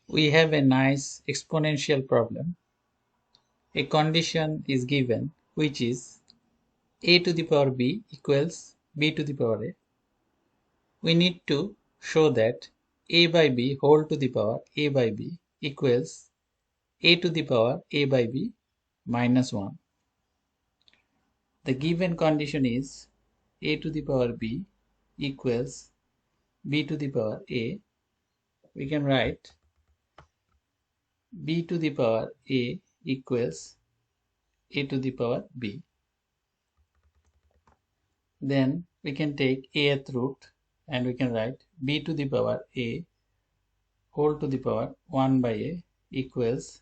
We have a nice exponential problem. A condition is given which is a to the power b equals b to the power a. We need to show that a by b whole to the power a by b equals a to the power a by b minus 1. The given condition is a to the power b equals b to the power a. We can write b to the power a equals a to the power b. Then we can take ath root and we can write b to the power a whole to the power 1 by a equals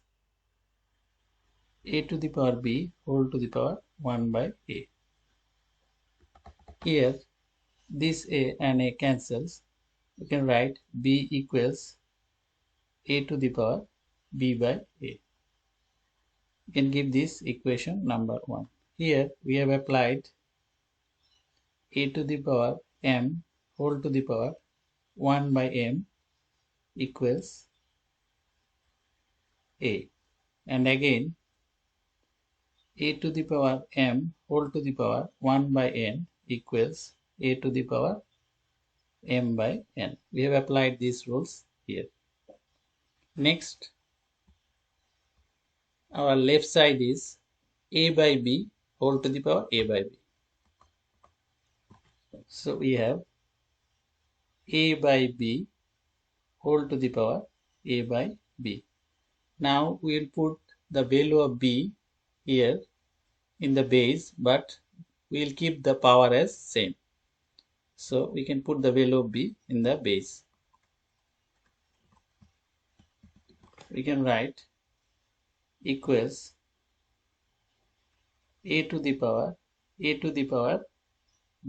a to the power b whole to the power 1 by a. Here this a and a cancels. We can write b equals a to the power b by a. We can give this equation number 1. Here we have applied a to the power m whole to the power 1 by m equals a, and again a to the power m whole to the power 1 by n equals a to the power m by n. We have applied these rules here. Next, our left side is a by b whole to the power a by b. So we have a by b whole to the power a by b. Now we will put the value of b here in the base, but we will keep the power as same. So we can put the value of b in the base. We can write equals a to the power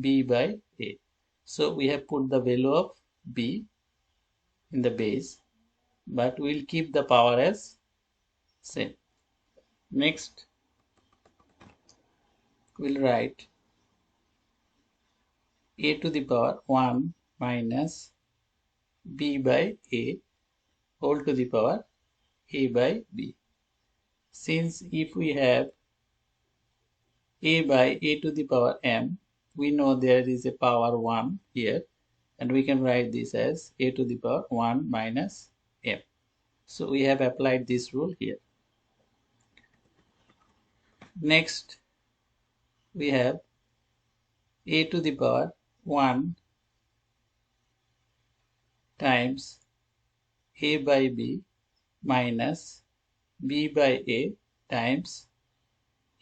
b by a. So we have put the value of b in the base, but we will keep the power as same. Next, we will write a to the power 1 minus b by a whole to the power a by b. Since if we have a by a to the power m, we know there is a power 1 here, and we can write this as a to the power 1 minus m. So we have applied this rule here. Next, we have a to the power 1 times a by b minus b by a times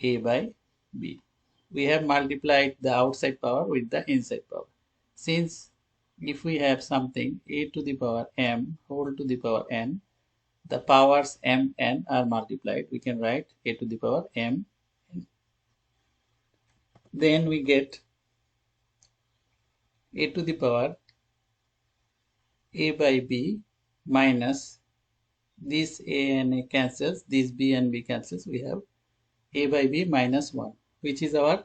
a by b. We have multiplied the outside power with the inside power. Since if we have something a to the power m whole to the power n, the powers m n are multiplied. We can write a to the power m n. Then we get a to the power a by b minus this a and a cancels, this b and b cancels. We have a by b minus 1, which is our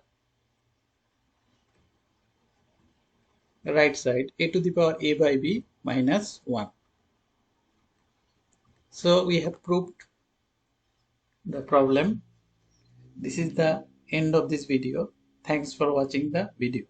right side, a to the power a by b minus 1. So we have proved the problem. This is the end of this video. Thanks for watching the video.